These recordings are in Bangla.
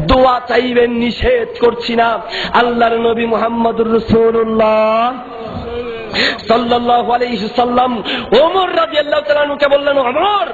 দোয়া চাইবেন, নিষেধ করছি না। আল্লাহর নবী মুহাম্মদুর রাসূলুল্লাহ সাল্লাল্লাহু আলাইহি সাল্লাম ওমর রাদিয়াল্লাহু তাআলা আনহুকে বললেন, ওমর,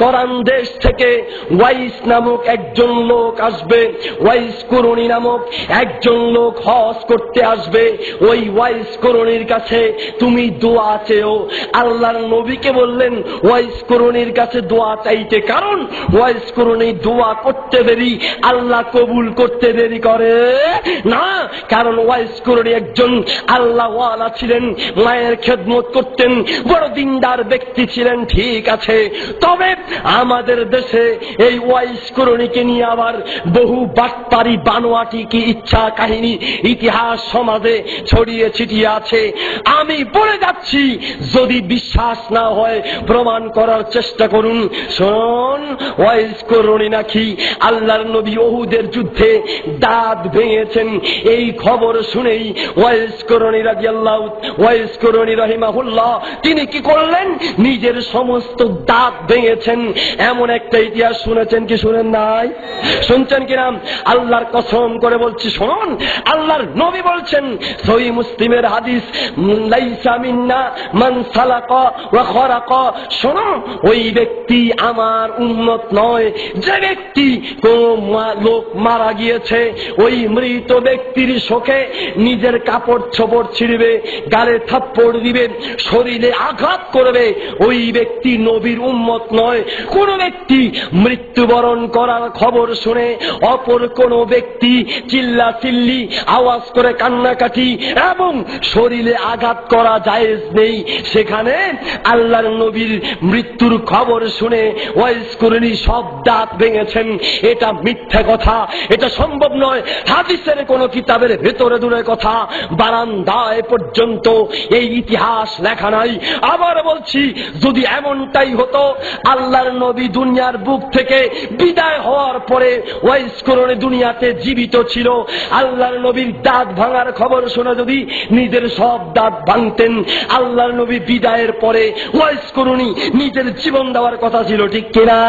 করণ দেশ থেকে ওয়াইস নামক একজন লোক আসবে, ওয়াইস কুরুনি নামক একজন লোক হজ করতে আসবে। ওই ওয়াইস কুরুনির কাছে তুমি দোয়া চেও। আল্লাহর নবীকে বললেন ওয়াইস কুরুনির কাছে দোয়া চাইতে, কারণ ওয়াইস কুরুনি দোয়া করতে দেরি, আল্লাহ কবুল করতে দেরি করে না। কারণ ওয়াইস কুরুনি একজন আল্লাহ ওয়ালা ছিলেন, মায়ের খেদমত করতেন, বড় দিনদার ব্যক্তি ছিলেন, ঠিক আছে। তবে আমাদের দেশে এই ওয়াইস কুরুনিকে নিয়ে আবার বহু বাটপারি বানোয়াটি কি ইচ্ছা কাহিনী ইতিহাস সমাজে ছড়িয়ে ছিটিয়ে আছে। আমি বলে যাচ্ছি, যদি বিশ্বাস না হয় প্রমাণ করার চেষ্টা করুন। শোন, ওয়াইস কুরুনি নাকি আল্লাহর নবী উহুদের যুদ্ধে দাঁত ভেঙেছেন। এই খবর শুনেই ওয়াইস কুরুনি রাহিমাহুল্লাহ তিনি কি করলেন? নিজের সমস্ত দাঁত ভেঙেছেন। এমন একটা ইতিহাস শুনেছেন কি শুনেন নাই? শুনছেন কিনা? আল্লাহর কসম করে বলছি, শুনুন, আল্লাহর নবী বলছেন, সহিহ মুসলিমের হাদিস, লাইসা মিন্না মান সালাকা ওয়া খারাকা। শোনো, ওই ব্যক্তি আমার উম্মত নয় যে ব্যক্তি কোন লোক মারা গিয়েছে ওই মৃত ব্যক্তির শোকে নিজের কাপড় ছোপড় ছিঁড়বে, গালে থাপ্পড় দিবে, শরীরে আঘাত করবে, ওই ব্যক্তি নবীর উম্মত নয়। কোন ব্যক্তি মৃত্যুবরণ করার খবর শুনে অপর কোন ব্যক্তি চিল্লা চিল্লি আওয়াজ করে কান্নাকাটি এবং শরীরে আঘাত করা জায়েজ নেই। সেখানে আল্লাহর নবীর মৃত্যুর খবর শুনে ওয়াইস কুরুনি সব দাঁত ভেঙেছেন, এটা মিথ্যা কথা, এটা সম্ভব নয়। হাদিসের কোন কিতাবের ভেতরে দূরের কথা, বারান্দায় পর্যন্ত এই ইতিহাস লেখা নাই। আবার বলছি, যদি এমনটাই হতো, আল্লাহর নবী দুনিয়ার বুক থেকে বিদায় হওয়ার পরে ওয়াইস কুরুনি দুনিয়াতে জীবিত ছিল, আল্লাহর নবীর দাঁত ভাঙার খবর শুনে যদি নিজের সব দাঁত ভাঙতেন, আল্লাহর নবী বিদায়ের পরে ওয়াইস কুরুনি নিজের জীবন দেওয়ার কথা ছিল, ঠিক কিনা?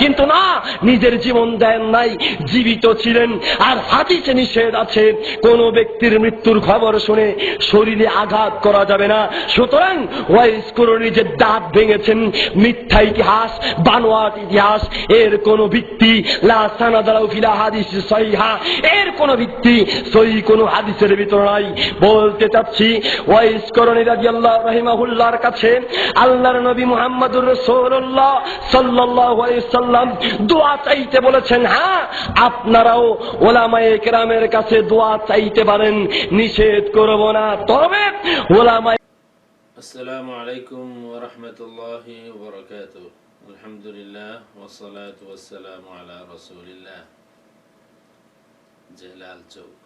কিন্তু না, নিজের জীবন দেন নাই, জীবিত ছিলেন। আর হাদিসে নিষেধ আছে, কোন ব্যক্তির মৃত্যুর খবর শুনে শরীরে আঘাত করা যাবে না। সুতরাং ওয়াইস কুরুনি যে দাঁত ভেঙেছেন, মিথ্যা ইতিহাস, বানোয়াট ইতিহাস, এর কোন ভিত্তি লা সানাদ লাহু ফিল হাদিস সহিহা, এর কোন ভিত্তি সহিহ কোন হাদিসের ভিতর নাই। বলতে চাচ্ছি, ওয়াইস কুরুনি রাদিয়াল্লাহু রাহিমাহুল্লাহর কাছে আল্লাহর নবী মুহাম্মদুর রাসূলুল্লাহ সাল্লাল্লাহু আলাইহি সাল্লাম দোয়া চাইতে বলেছেন। হ্যাঁ, আপনারাও উলামায়ে কেরামের কাছে দোয়া চাইতে পারেন, নিষেধ করব না। তবে উলামায়ে আসসালামু আলাইকুম ওয়া রাহমাতুল্লাহি ওয়া বারাকাতুহু। আলহামদুলিল্লাহ ওয়া সালাতু ওয়াস সালামু আলা রাসূলিল্লাহ। জেলাল চৌক,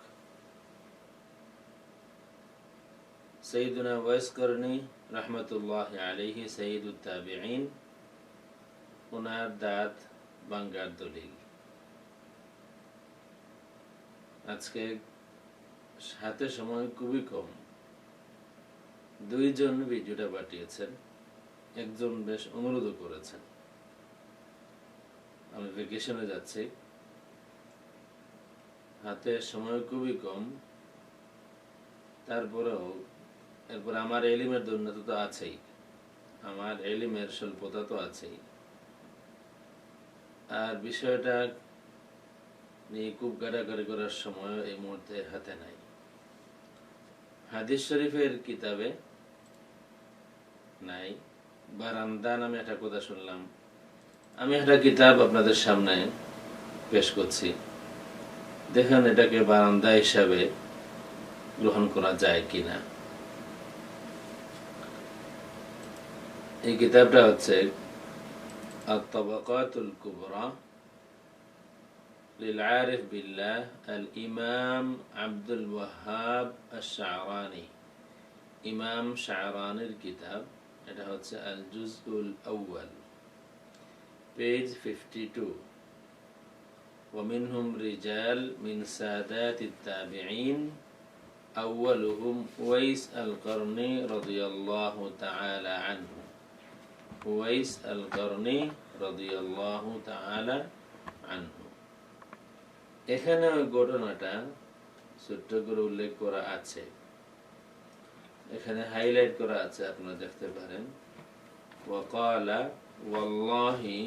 সাইয়্যিদুনা ওয়াইস কুরুনি রাহমাতুল্লাহি আলাইহি, সাইয়্যিদুত তাবিঈন, ওনার দাঁত ভাঙার দলিল। আজকে হাতে সময় খুবই কম, দুইজন ভিডিওটা পাঠিয়েছেন, একজন বেশ অনুরোধ করেছেন। আমি ভ্যাকেশনে যাচ্ছি, হাতে সময় খুবই কম, তারপরেও এরপর আমার এলিমের দুর্নীতি তো আছেই, আমার এলিমের স্বল্পতা তো আছেই, আর বিষয়টা নিয়ে খুব গাড়াগাড়ি করার সময় এই মুহূর্তে হাতে নাই। হাদিস শরীফের কিতাবে নাই, বারান্দা নামে একটা কথা শুনলাম। আমি একটা কিতাব আপনাদের সামনে পেশ করছি, দেখেন এটাকে বারান্দা হিসাবে গ্রহণ করা যায় কিনা। এই কিতাবটা হচ্ছে আত-তাবাকাতুল কুবরা লিল-আরিফ বিল্লাহ আল-ইমাম আব্দুল ওয়াহ্হাব আশ-শা'রানী, ইমাম শা'রানীর কিতাব। এটা হচ্ছে আল-জুজউল আউয়াল, পেজ 52। ومنهم رجال من سادات التابعين أولهم أويس القرني رضي الله تعالى عنه، أويس القرني رضي الله تعالى عنه। এখানে ওই ঘটনাটা ছোট্ট করে উল্লেখ করা আছে, এখানে হাইলাইট করা আছে, আপনারা দেখতে পারেন। ওয়াকালা ওয়াল্লাহি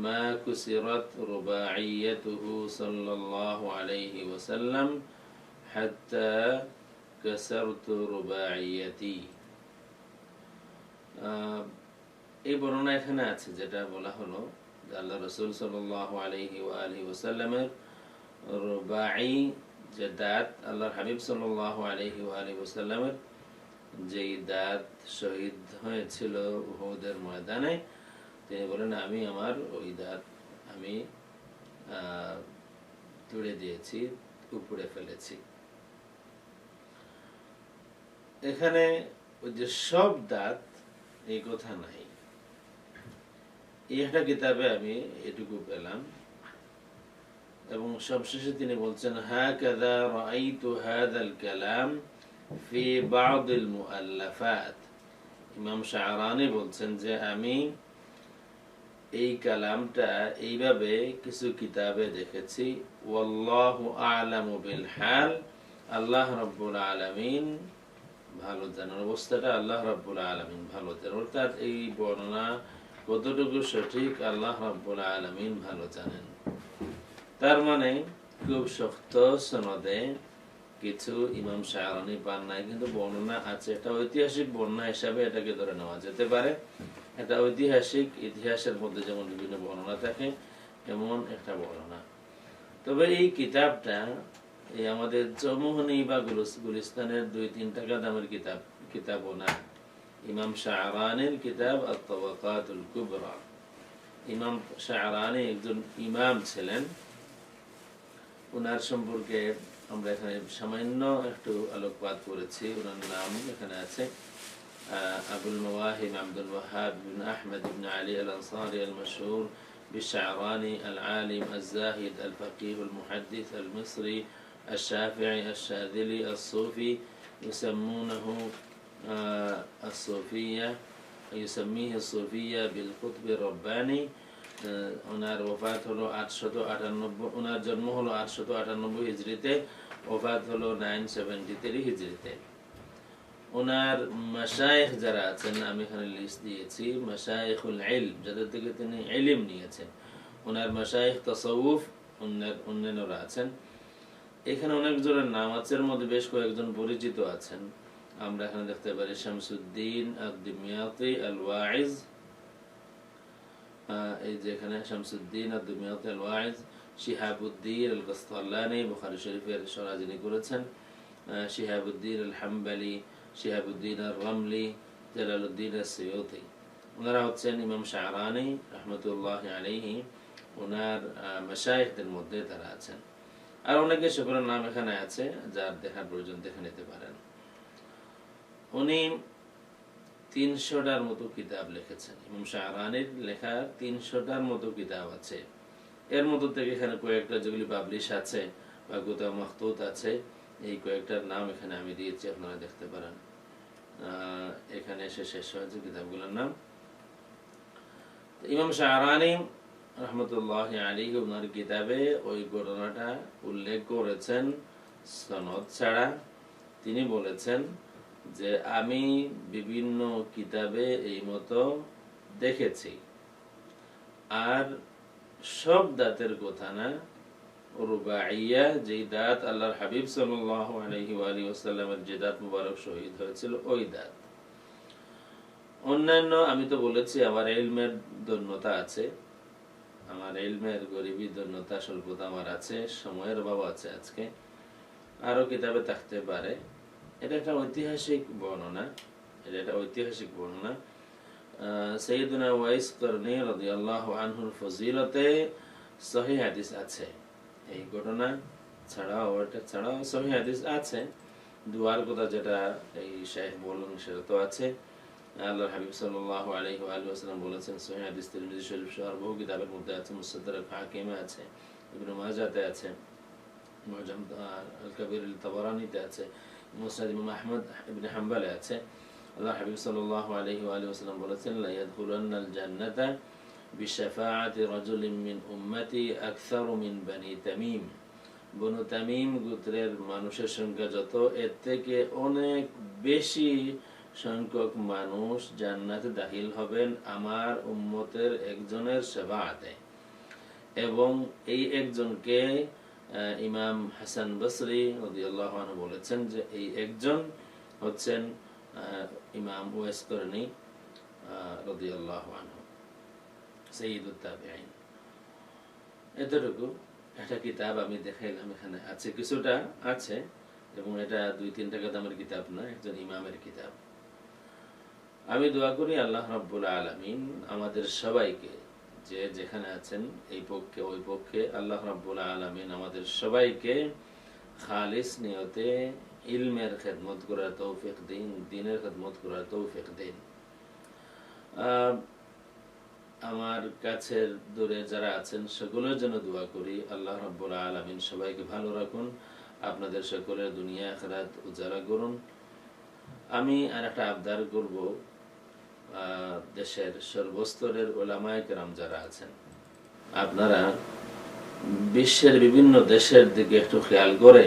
মা কুসিরাত রুবাইয়াতুহু সাল্লাল্লাহু আলাইহি ওয়াসাল্লাম হাত্তা কাসারতু রুবাইয়াতি। এই বর্ণনা এখানে আছে, যেটা বলা হলো যে আল্লাহ রাসূল সাল্লাল্লাহু আলাইহি ওয়া আলিহি ওয়াসাল্লামের রুবাই যে দাঁত, আল্লাহর হাবিব সাল্লাল্লাহু আলাইহি ওয়া আলিহি ওয়াসাল্লামের যেই দাঁত শহীদ হয়েছিল উহুদের ময়দানে, তিনি বলেন আমি আমার ওই দাঁত আমি তুলে দিয়েছি, উপড়ে ফেলেছি। এখানে ওই যে সব দাঁত এই কথা নাই, এই একটা কিতাবে আমি এটুকু পেলাম। এবং সবশেষে তিনি বলছেন হাকাযা রাআইতু হাযাল কালাম ফি বা'দিল মুআল্লাফাত। ইমাম শাহরানি বলছেন যে আমি এই কালামটা এইভাবে কিছু কিতাবে দেখেছি। ওয়াল্লাহু আ'লামু বিল হাল, আল্লাহ রাব্বুল আলামিন ভালো জানেন, অবস্থাটা আল্লাহ রাব্বুল আলামিন ভালো জানেন। অর্থাৎ এই বর্ণনা কতটুকু সঠিক আল্লাহ রাব্বুল আলামিন ভালো জানেন। তার মানে খুব শক্ত সনদে কিছু ইমাম শাহরানি পান নাই, কিন্তু বর্ণনা আছে। এটা ঐতিহাসিক বর্ণনা হিসাবে এটাকে ধরে নেওয়া যেতে পারে। এটা ঐতিহাসিক ইতিহাসের মধ্যে যেমন বিভিন্ন বর্ণনা থাকে এমন একটা বর্ণনা। তবে এই কিতাবটা এই আমাদের চৌমুহনী বা গুলিস্তানের 2-3 টাকা দামের কিতাবও না। ইমাম শাহরানির কিতাব আত-তাবাকাতুল কুবরা। ইমাম শাহরানি একজন ইমাম ছিলেন, ওনার সম্পর্কে আমরা এখানে সামান্য একটু আলোকপাত করেছি। ওনার নাম এখানে আছে আবুল মাওয়াহিব আব্দুল ওয়াহাব ইবনে আহমদ ইবনে আলী আল আনসারি আল মাশহুর بالشعراني العالم الزاهد الفقيه المحدث المصري الشافعي الشاذلي الصوفي يسمونه الصوفية، يسميه الصوفية بالقطب الرباني। ওনার ওফাত হলো 898, ওনার জন্ম হলো 898 হিজরিতে, ওফাত হলো 973 হিজরিতে। ওনার মাশায়েখ যারা আছেন আমি এখানে লিস্ট দিয়েছি, মাশায়েখুল ইলম, যাদের থেকে তিনি ইলম নিয়েছেন। ওনার মাশায়েখ তাসাউফ অন্যান্যরা আছেন। এখানে অনেকজনের নাম আছে, এর মধ্যে বেশ কয়েকজন পরিচিত আছেন। আমরা এখানে দেখতে পারি শামসুদ্দিন আদ-দিমিয়াতি আল-ওয়াইজ, এই যে এখানে শামসুদ্দিন আদ-দিমিয়াতি আল-ওয়াইজ, শিহাবুদ্দিন আল-কাসতালানি বুখারী শরীফের শরহ যিনি করেছেন, শিহাবুদ্দিন আল-হাম্বলি, শিহাবুদ্দিন আর-রামলি, জালালউদ্দিন আস-সুয়ুতি। ওনারা হচ্ছেন ইমাম শাহরানি রাহমাতুল্লাহি আলাইহি, ওনার মাশায়েখদের মধ্যে তারা আছেন। আর অনেকে সকলের নাম এখানে আছে, যার দেখার প্রয়োজন দেখে নিতে পারেন। উনি 300টার মতো কিতাব লিখেছেন। ইমাম শাহরানির লেখা 300টার মতো কিতাব আছে। এর মধ্যে থেকে এখানে কয়েকটা যেগুলি পাবলিশ আছে বা কুতুব মাখতুত আছে, এই কয়েকটার নাম এখানে আমি দিয়েছি, আপনারা দেখতে পারেন। এখানে এসে শেষ হয়েছে কিতাবগুলোর নাম। ইমাম শাহরানি রহমতুল্লাহি আলাইহি ওনার কিতাবে ওই ঘটনাটা উল্লেখ করেছেন সনদ ছাড়া। তিনি বলেছেন যে আমি বিভিন্ন কিতাবে এই মতো দেখেছি, আর সব দাঁতের কথা না, রুবাইয়া যেই দাঁত আল্লাহর হাবিব সাল্লাল্লাহু আলাইহি ওয়া আলিহি ওয়াসাল্লামের যে দাঁত মুবারক শহীদ হয়েছিল ওই দাঁত। অন্যান্য আমি তো বলেছি আমার ইলমের দন্যতা আছে, আমার ইলমের গরিবী দন্যতা স্বল্পতা আমার আছে, সময়ের অভাব আছে আজকে, আরো কিতাবে থাকতে পারে। এটা একটা ঐতিহাসিক বর্ণনা, সাইয়্যিদুনা ওয়াইস করনী রাদিয়াল্লাহু আনহুর ফজিলতে সহিহ হাদিস আছে। এই ঘটনা ছাড়াও ওটা ছাড়াও সহিহ হাদিস আছে। দুয়ার কথা যেটা এই শাইখ বললেন সেটা তো আছে। আল্লাহর হাবিব সাল্লাল্লাহু আলাইহি ওয়া আলিহি ওয়াসাল্লাম বলেছেন, সহিহ হাদিস তিরমিজি শরীফ সহ বহু কিতাবের মধ্যে আছে, মুসতাদরাক হাকিমে আছে, ইবনে মাজাহতে আছে, মুআজাম আল-কাবীর আল-তাবারানিতে আছে, মুসনাদ ইমাম আহমদ ইবনে হাম্বলে আছে। আল্লাহর হাবিব সাল্লাল্লাহু আলাইহি ওয়া আলিহি ওয়াসাল্লাম বলেছেন, লা ইয়াদখুলুন্নাল জান্নাতা বিশাফাআতি রাজুলিন মিন উম্মতি আকসারু মিন বানি তামিম। বনু তামিম গোত্রের মানুষের সংখ্যা যত, এর থেকে অনেক বেশি সংখ্যক মানুষ জান্নাতে দাখিল হবেন আমার উম্মতের একজনের শাফাআতে। এবং এই একজনকে ইমাম হাসান বসরি রাদিয়াল্লাহু আনহু বলেছেন যে এই একজন হচ্ছেন ইমাম ওয়াইস করনী রাদিয়াল্লাহু আনহু, সাইয়্যিদুত তাবিঈন। এতটুকু একটা কিতাব আমি দেখাইলাম, এখানে আছে কিছুটা আছে, এবং এটা 2-3 টাকা দামের কিতাব না, একজন ইমামের কিতাব। আমি দোয়া করি আল্লাহ রাব্বুল আলামিন আমাদের সবাইকে, যে যেখানে আছেন এই পক্ষে ওই পক্ষে, আল্লাহ রাব্বুল আলামিন আমাদের সবাইকে খালিস নিয়তে ইলমের খেদমত করার তৌফিক দিন, দ্বীনের খেদমত করার তৌফিক দিন। আমার কাছের দূরে যারা আছেন সকলের জন্য দোয়া করি আল্লাহ রাব্বুল আলামিন সবাইকে ভালো রাখুন, আপনাদের সকলের দুনিয়া আখিরাত উজালা করুন। আমি আর একটা আবদার করব, দেশের সর্বস্তরের উলামায়ে কেরাম যারা আছেন, আপনারা বিশ্বের বিভিন্ন দেশের দিকে একটু খেয়াল করে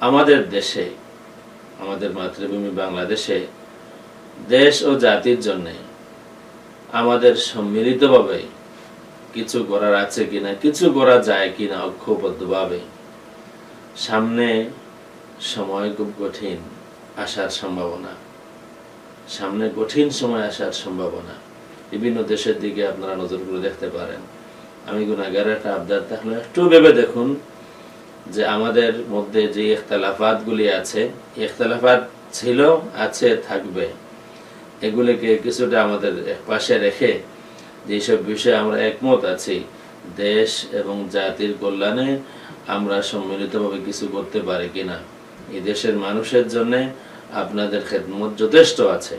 আমাদের দেশে, আমাদের মাতৃভূমি বাংলাদেশে দেশ ও জাতির জন্য আমাদের সম্মিলিতভাবে কিছু করার আছে কিনা, কিছু করা যায় কিনা ঐক্যবদ্ধভাবে। সামনে সময় খুব কঠিন আসার সম্ভাবনা, সামনে কঠিন সময় আসার সম্ভাবনা। বিভিন্ন দেশের দিকে আপনারা নজর করে দেখতে পারেন। আমি গুনাহগার একটা আবদার, তাহলে একটু ভেবে দেখুন যে আমাদের মধ্যে যে ইখতিলাফাত গুলি আছে, ইখতিলাফাত ছিল, আছে, থাকবে, এগুলিকে কিছুটা আমাদের পাশে রেখে যেসব বিষয়ে আমরা একমত আছি, দেশ এবং জাতির কল্যাণে আমরা সম্মিলিতভাবে কিছু করতে পারি কিনা। এই দেশের মানুষের জন্য আপনাদের খেদমত যথেষ্ট আছে,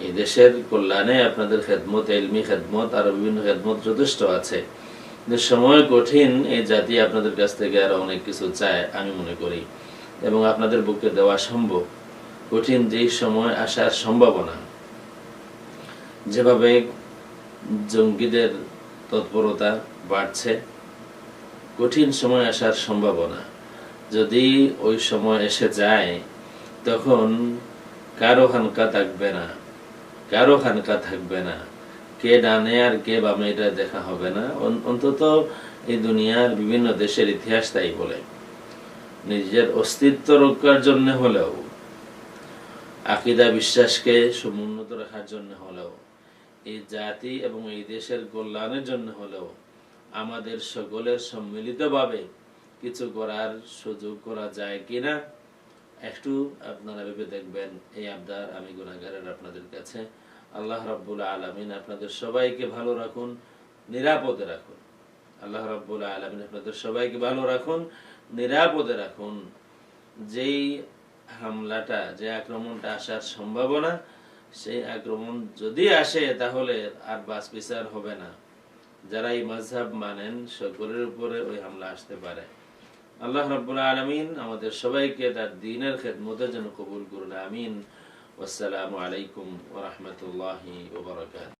এই দেশের কল্যাণে আপনাদের খেদমত, ইলমি খেদমত, আর বিভিন্ন খেদমত যথেষ্ট আছে। সময় কঠিন, এই জাতি আপনাদের কাছ থেকে আরো অনেক কিছু চায় আমি মনে করি, এবং আপনাদের বুকে দেওয়া সম্ভব। কঠিন যেই সময় আসার সম্ভাবনা, যেভাবে জঙ্গিদের তৎপরতা বাড়ছে, কঠিন সময় আসার সম্ভাবনা, যদি ওই সময় এসে যায় তখন কারো খানকা থাকবে না, কারো খানকা থাকবে না, কে ডানে আর কে বামে এটা দেখা হবে না। অন্তত এই দুনিয়ার বিভিন্ন দেশের ইতিহাস তাই বলে, নিজের অস্তিত্ব রক্ষার জন্য হলেও, আকীদা বিশ্বাসকে সমুন্নত রাখার জন্য হলেও, এই জাতি এবং এই দেশের কল্যাণের জন্য হলেও আমাদের সকলের সম্মিলিতভাবে কিছু করার সুযোগ করা যায় কিনা একটু আপনারা ভেবে দেখবেন। এই আবদার আমি গুনাহগারের আপনাদের কাছে। আল্লাহ রাব্বুল আলামিন আপনাদের সবাইকে ভালো রাখুন, নিরাপদে রাখুন। আল্লাহ রাব্বুল আলামিন আপনাদের সবাইকে ভালো রাখুন, নিরাপদে রাখুন। যেই হামলাটা, যে আক্রমণটা আসার সম্ভাবনা, সেই আক্রমণ যদি আসে তাহলে আর বাস বিচার হবে না। যারা এই মাযহাব মানেন সকলের উপরে ওই হামলা আসতে পারে। আল্লাহ রাব্বুল আলামিন আমাদের সবাইকে তার দ্বীনের খেদমতের জন্য কবুল করুন, আমিন। ওয়াসসালামু আলাইকুম ওয়া রাহমাতুল্লাহি ওয়া বারাকাতুহু।